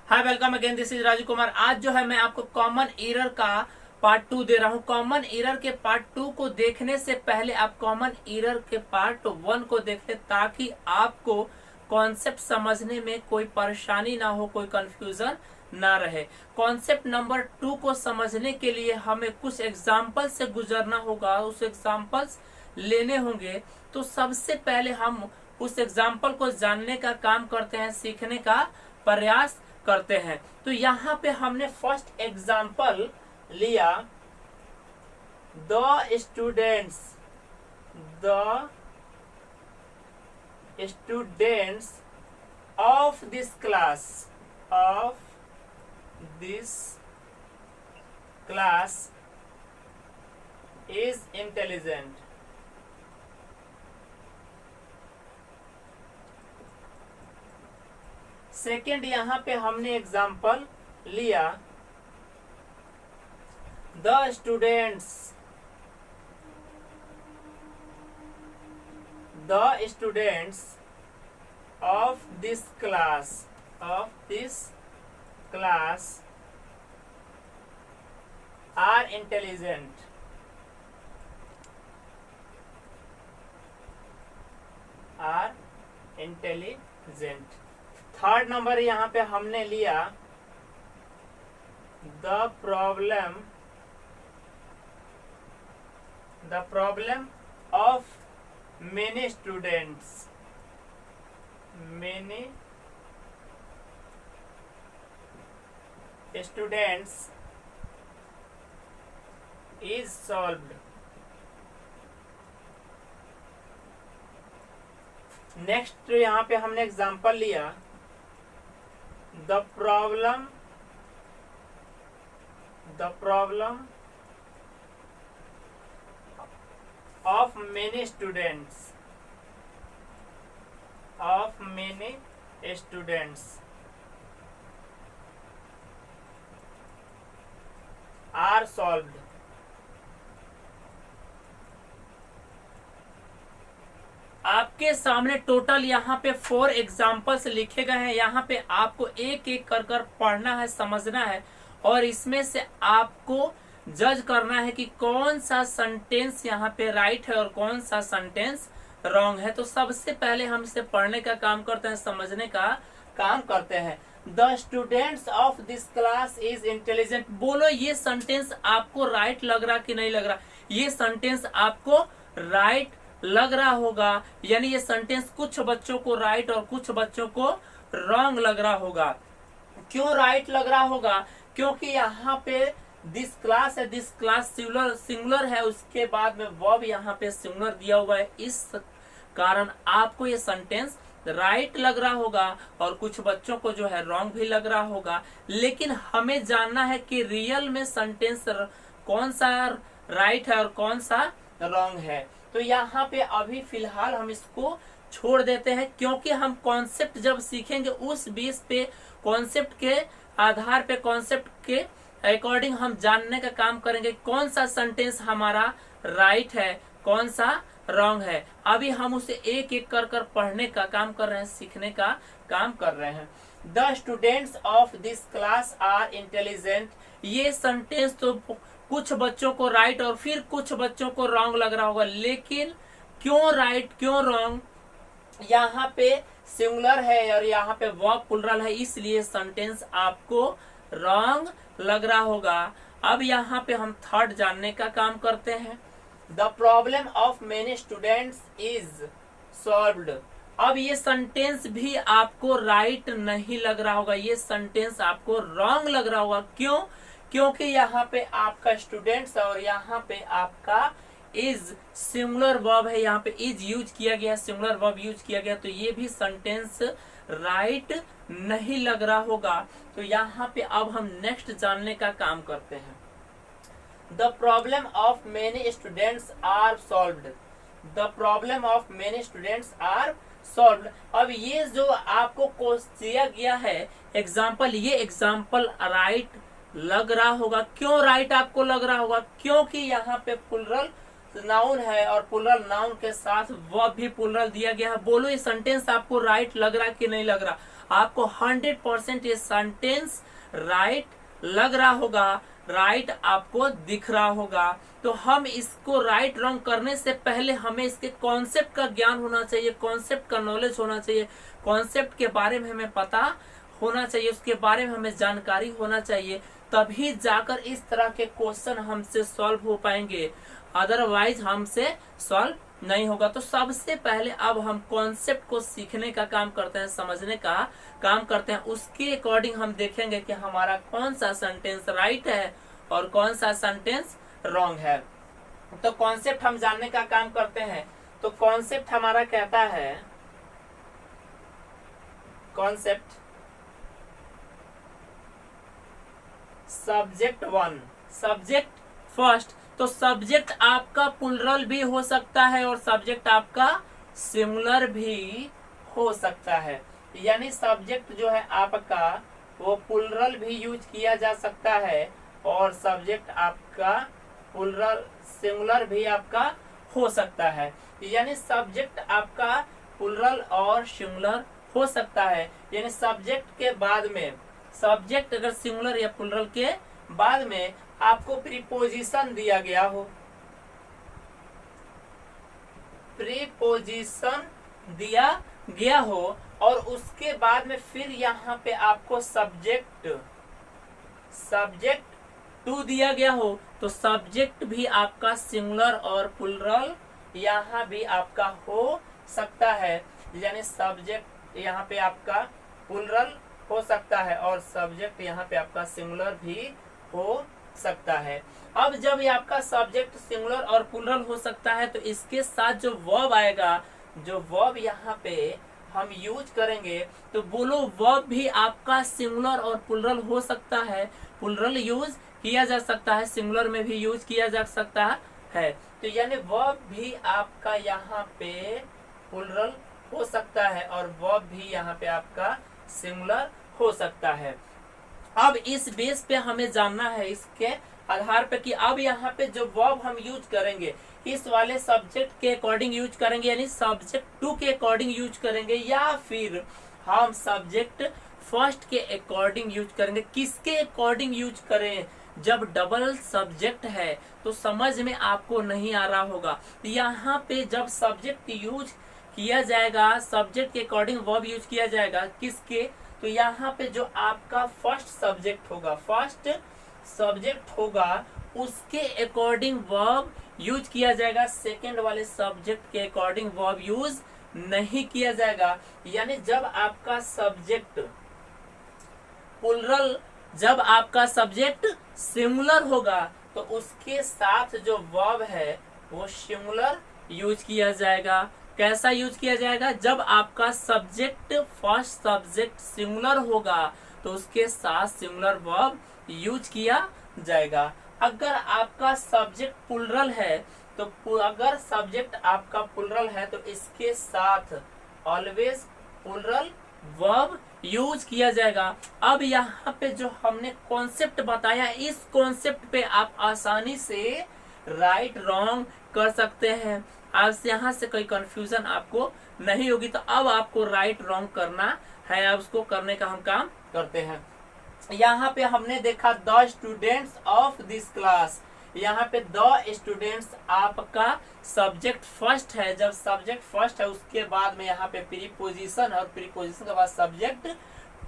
Hi welcome again, this is Raju Kumar. आज जो है मैं आपको कॉमन एरर का पार्ट 2 दे रहा हूँ। कॉमन एरर के पार्ट 2 को देखने से पहले आप कॉमन एरर के पार्ट 1 को देख ले, ताकि आपको कॉन्सेप्ट समझने में कोई परेशानी ना हो, कोई कंफ्यूजन ना रहे। कॉन्सेप्ट नंबर 2 को समझने के लिए हमें कुछ एग्जाम्पल से गुजरना होगा, उस एग्जाम्पल्स लेने होंगे। तो सबसे पहले हम उस एग्जाम्पल को जानने का काम करते हैं, सीखने का प्रयास करते हैं। तो यहाँ पे हमने फर्स्ट एग्जाम्पल लिया, the students of this class is intelligent. Second यहां पे हमने एग्जाम्पल लिया, the students of this class are intelligent. Third number यहाँ पे हमने लिया, the problem of many students is solved। Next यहाँ पे हमने एग्जाम्पल लिया, the problem of many students are solved। आपके सामने टोटल यहाँ पे 4 एग्जाम्पल्स लिखे गए हैं। यहाँ पे आपको एक एक कर कर पढ़ना है, समझना है, और इसमें से आपको जज करना है कि कौन सा सेंटेंस यहाँ पे राइट है और कौन सा सेंटेंस रॉन्ग है। तो सबसे पहले हम इसे पढ़ने का काम करते हैं, समझने का काम करते हैं। The students of this class is intelligent. बोलो, ये सेंटेंस आपको राइट लग रहा कि नहीं लग रहा? ये सेंटेंस आपको राइट लग रहा होगा, यानी ये सेंटेंस कुछ बच्चों को राइट और कुछ बच्चों को रॉन्ग लग रहा होगा। क्यों राइट लग रहा होगा? क्योंकि यहाँ पे दिस क्लास है, दिस क्लास सिंगुलर है, उसके बाद में वर्ब यहाँ पे सिंगुलर दिया हुआ है। इस कारण आपको ये सेंटेंस राइट लग रहा होगा और कुछ बच्चों को जो है रॉन्ग भी लग रहा होगा। लेकिन हमें जानना है कि रियल में सेंटेंस कौन सा राइट है और कौन सा रॉन्ग है। तो यहाँ पे अभी फिलहाल हम इसको छोड़ देते हैं, क्योंकि हम कॉन्सेप्ट जब सीखेंगे उस बेस पे, कॉन्सेप्ट के आधार पे, कॉन्सेप्ट के अकॉर्डिंग हम जानने का काम करेंगे कौन सा सेंटेंस हमारा राइट है, कौन सा रॉन्ग है। अभी हम उसे एक एक कर कर पढ़ने का काम कर रहे हैं, सीखने का काम कर रहे हैं। The students of this class are intelligent. ये सेंटेंस तो कुछ बच्चों को राइट और फिर कुछ बच्चों को रॉन्ग लग रहा होगा, लेकिन क्यों राइट क्यों रॉन्ग? यहाँ पे सिंगुलर है और यहाँ पे वर्ब प्लुरल है, इसलिए सेंटेंस आपको रॉन्ग लग रहा होगा। अब यहाँ पे हम थर्ड जानने का काम करते हैं, the problem of many students is solved. अब ये सेंटेंस भी आपको राइट नहीं लग रहा होगा, ये सेंटेंस आपको रॉन्ग लग रहा होगा। क्यों? क्योंकि यहाँ पे आपका स्टूडेंट्स और यहाँ पे आपका इज सिंगुलर वर्ब है, यहाँ पे इज यूज किया गया, सिंगुलर वर्ब यूज किया गया, तो ये भी सेंटेंस राइट नहीं लग रहा होगा। तो यहाँ पे अब हम नेक्स्ट जानने का काम करते हैं, the problem of many students are solved. The problem of many students are solved. अब ये जो आपको क्वेश्चन दिया गया है एग्जाम्पल, ये एग्जाम्पल राइट लग रहा होगा। क्यों राइट आपको लग रहा होगा? क्योंकि यहाँ पे प्लुरल नाउन है और प्लूरल नाउन के साथ वर्ब भी प्लूरल दिया गया है। बोलो ये सेंटेंस आपको राइट लग रहा कि नहीं लग रहा? आपको 100% ये सेंटेंस राइट लग रहा होगा, राइट आपको दिख रहा होगा। तो हम इसको राइट रॉन्ग करने से पहले हमें इसके कॉन्सेप्ट का ज्ञान होना चाहिए, कॉन्सेप्ट का नॉलेज होना चाहिए, कॉन्सेप्ट के बारे में हमें पता होना चाहिए, उसके बारे में हमें जानकारी होना चाहिए, तभी जाकर इस तरह के क्वेश्चन हमसे सॉल्व हो पाएंगे, अदरवाइज हमसे सॉल्व नहीं होगा। तो सबसे पहले अब हम कॉन्सेप्ट को सीखने का काम करते हैं, समझने का काम करते हैं। उसके अकॉर्डिंग हम देखेंगे कि हमारा कौन सा सेंटेंस राइट है और कौन सा सेंटेंस रॉन्ग है। तो कॉन्सेप्ट हम जानने का काम करते हैं। तो कॉन्सेप्ट हमारा कहता है, कॉन्सेप्ट सब्जेक्ट 1, सब्जेक्ट फर्स्ट। तो सब्जेक्ट आपका प्लूरल भी हो सकता है और सब्जेक्ट आपका सिंगुलर भी हो सकता है। यानी सब्जेक्ट जो है आपका वो प्लूरल भी यूज किया जा सकता है और सब्जेक्ट आपका प्लूरल सिंगुलर भी आपका हो सकता है। यानी सब्जेक्ट आपका प्लूरल और सिंगुलर हो सकता है। यानी सब्जेक्ट के बाद में, सब्जेक्ट अगर सिंगुलर या प्लूरल के बाद में आपको प्रीपोजिशन दिया गया हो, प्रीपोजिशन दिया गया हो और उसके बाद में फिर यहाँ पे आपको सब्जेक्ट 2 दिया गया हो, तो सब्जेक्ट भी आपका सिंगुलर और प्लूरल यहाँ भी आपका हो सकता है। यानी सब्जेक्ट यहाँ पे आपका प्लूरल हो सकता है और सब्जेक्ट यहाँ पे आपका सिंगुलर भी हो सकता है। अब जब ये आपका सब्जेक्ट सिंगुलर और प्लूरल हो सकता है तो इसके साथ जो वर्ब आएगा, जो वर्ब यहाँ पे हम यूज करेंगे, तो बोलो वर्ब भी आपका सिंगुलर और प्लूरल हो सकता है। प्लूरल यूज किया जा सकता है, सिंगुलर में भी यूज किया जा सकता है। तो यानी वर्ब भी आपका यहाँ पे प्लूरल हो सकता है और वर्ब भी यहाँ पे आपका सिंगुलर हो सकता है। अब इस बेस पे हमें जानना है, इसके आधार पे कि अब यहाँ पे जो वर्ब हम यूज करेंगे इस वाले सब्जेक्ट के अकॉर्डिंग यूज करेंगे, यानी सब्जेक्ट 2 के अकॉर्डिंग यूज करेंगे या फिर हम सब्जेक्ट फर्स्ट के अकॉर्डिंग यूज करेंगे। किसके अकॉर्डिंग यूज करें? जब डबल सब्जेक्ट है तो समझ में आपको नहीं आ रहा होगा। यहाँ पे जब सब्जेक्ट यूज किया जाएगा, सब्जेक्ट के अकॉर्डिंग वर्ब यूज किया जाएगा, किसके? तो यहाँ पे जो आपका फर्स्ट सब्जेक्ट होगा, फर्स्ट सब्जेक्ट होगा, उसके अकॉर्डिंग वर्ब यूज किया जाएगा। सेकंड वाले सब्जेक्ट के अकॉर्डिंग वर्ब यूज नहीं किया जाएगा। यानी जब आपका सब्जेक्ट प्लूरल, जब आपका सब्जेक्ट सिंगुलर होगा तो उसके साथ जो वर्ब है वो सिंगुलर यूज किया जाएगा। कैसा यूज किया जाएगा? जब आपका सब्जेक्ट फर्स्ट सब्जेक्ट सिंगुलर होगा तो उसके साथ सिंगुलर वर्ब यूज किया जाएगा। अगर आपका सब्जेक्ट प्लूरल है तो अगर सब्जेक्ट आपका प्लूरल है तो इसके साथ ऑलवेज प्लूरल वर्ब यूज किया जाएगा। अब यहाँ पे जो हमने कॉन्सेप्ट बताया, इस कॉन्सेप्ट पे आप आसानी से राइट रॉन्ग कर सकते हैं। आज यहाँ से कोई कंफ्यूजन आपको नहीं होगी। तो अब आपको राइट रॉन्ग करना है, अब उसको करने का हम काम करते हैं। यहाँ पे हमने देखा the students of this class. यहाँ पे द स्टूडेंट्स आपका सब्जेक्ट फर्स्ट है। जब सब्जेक्ट फर्स्ट है उसके बाद में यहाँ पे प्रीपोजिशन और प्रीपोजिशन के बाद सब्जेक्ट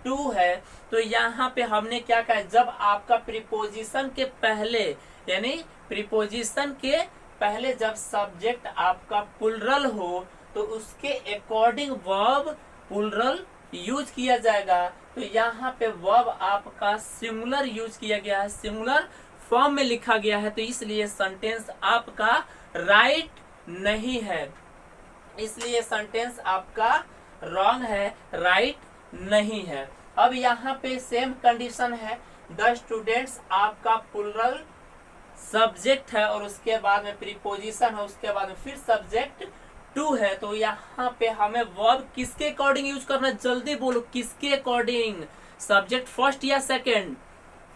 2 है। तो यहाँ पे हमने क्या कहा, जब आपका प्रीपोजिशन के पहले, यानी प्रीपोजिशन के पहले जब सब्जेक्ट आपका प्लूरल हो तो उसके अकॉर्डिंग वर्ब प्लूरल यूज किया जाएगा। तो यहाँ पे वर्ब आपका सिंगुलर यूज किया गया है, सिंगुलर फॉर्म में लिखा गया है, तो इसलिए सेंटेंस आपका राइट नहीं है, इसलिए सेंटेंस आपका रॉन्ग है, राइट नहीं है। अब यहाँ पे सेम कंडीशन है, द स्टूडेंट्स आपका प्लूरल सब्जेक्ट है और उसके बाद में प्रीपोजिशन है, उसके बाद में फिर सब्जेक्ट 2 है। तो यहाँ पे हमें वर्ब किसके अकॉर्डिंग यूज करना है? जल्दी बोलो, किसके अकॉर्डिंग? सब्जेक्ट फर्स्ट या सेकंड?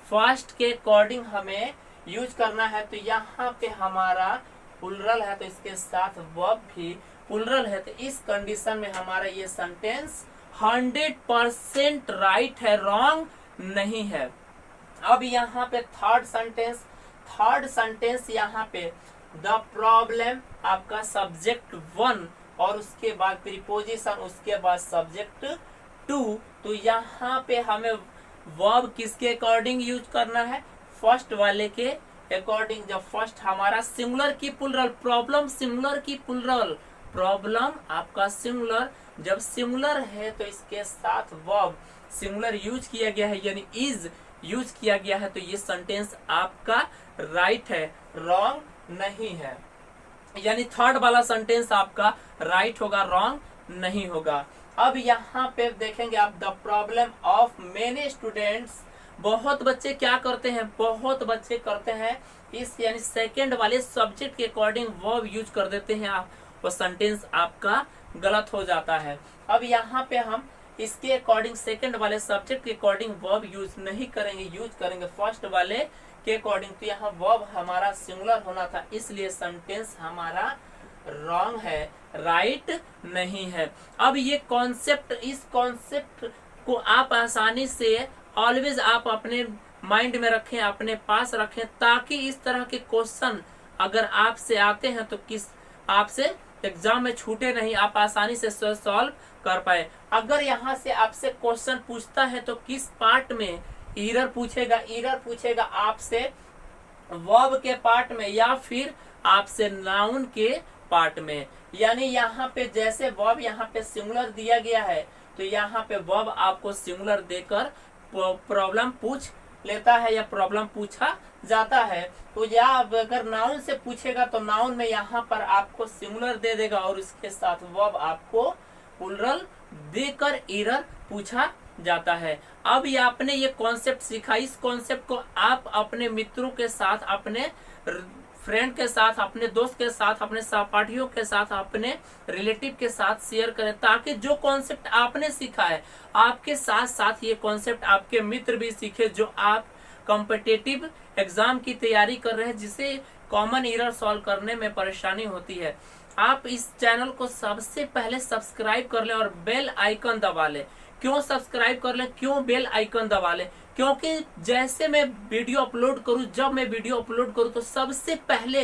फर्स्ट के अकॉर्डिंग हमें यूज करना है। तो यहाँ पे हमारा प्लुरल है तो इसके साथ वर्ब भी प्लुरल है, तो इस कंडीशन में हमारा ये सेंटेंस 100% राइट है, रॉन्ग नहीं है। अब यहाँ पे थर्ड सेंटेंस यहाँ पे द प्रॉब्लम आपका सब्जेक्ट 1 और उसके बाद प्रीपोजिशन, उसके बाद सब्जेक्ट 2। तो यहाँ पे हमें वर्ब किसके अकॉर्डिंग यूज करना है, फर्स्ट वाले के अकॉर्डिंग। जब फर्स्ट हमारा सिंगुलर की प्लुरल, प्रॉब्लम सिंगुलर की प्लुरल, प्रॉब्लम आपका सिंगुलर, जब सिंगुलर है तो इसके साथ वर्ब सिंगुलर यूज किया गया है यानी इज यूज किया गया है, तो ये सेंटेंस आपका राइट है, रॉन्ग नहीं है। यानी थर्ड वाला सेंटेंस आपका राइट होगा, रॉन्ग नहीं होगा। अब यहाँ पे देखेंगे आप the problem of many students, बहुत बच्चे क्या करते हैं, बहुत बच्चे करते हैं इस यानी सेकंड वाले सब्जेक्ट के अकॉर्डिंग वर्ब यूज कर देते हैं आप, वो सेंटेंस आपका गलत हो जाता है। अब यहाँ पे हम इसके अकॉर्डिंग सेकंड वाले सब्जेक्ट के अकॉर्डिंग वर्ब यूज नहीं करेंगे, यूज करेंगे फर्स्ट वाले के अकॉर्डिंग। तो यहाँ वर्ब हमारा सिंगुलर होना था, इसलिए सेंटेंस हमारा रॉन्ग है, राइट नहीं है। अब ये कॉन्सेप्ट, इस कॉन्सेप्ट को आप आसानी से ऑलवेज आप अपने माइंड में रखें, अपने पास रखें, ताकि इस तरह के क्वेश्चन अगर आपसे आते हैं तो किस आपसे एग्जाम में छूटे नहीं, आप आसानी से सॉल्व कर पाए। अगर यहाँ से आपसे क्वेश्चन पूछता है तो किस पार्ट में एरर पूछेगा, एरर पूछेगा आपसे वर्ब के पार्ट में या फिर आपसे नाउन के पार्ट में। यानी यहाँ पे जैसे वर्ब यहाँ पे सिंगुलर दिया गया है तो यहाँ पे वर्ब आपको सिंगुलर देकर प्रॉब्लम पूछ लेता है या प्रॉब्लम पूछा जाता है। तो या अगर नाउन से पूछेगा तो नाउन में यहाँ पर आपको सिंगुलर दे देगा और उसके साथ वर्ब आपको प्लुरल देकर एरर पूछा जाता है। अब ये आपने ये कॉन्सेप्ट सीखा, इस कॉन्सेप्ट को आप अपने मित्रों के साथ, अपने फ्रेंड के साथ, अपने दोस्त के साथ, अपने सहपाठियों के साथ, अपने रिलेटिव के साथ शेयर करें, ताकि जो कॉन्सेप्ट आपने सीखा है आपके साथ साथ ये कॉन्सेप्ट आपके मित्र भी सीखे, जो आप कॉम्पिटिटिव एग्जाम की तैयारी कर रहे हैं, जिसे कॉमन एरर सॉल्व करने में परेशानी होती है। आप इस चैनल को सबसे पहले सब्सक्राइब कर लें और बेल आइकन दबा लें। क्यों सब्सक्राइब कर लें, क्यों बेल आइकन दबा लें? क्योंकि जैसे मैं वीडियो अपलोड करूं, जब मैं वीडियो अपलोड करूं तो सबसे पहले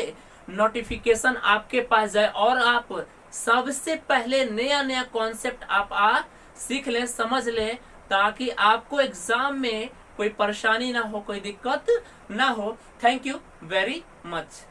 नोटिफिकेशन आपके पास जाए और आप सबसे पहले नया नया कॉन्सेप्ट आप सीख लें, समझ लें, ताकि आपको एग्जाम में कोई परेशानी ना हो, कोई दिक्कत ना हो। Thank you very much.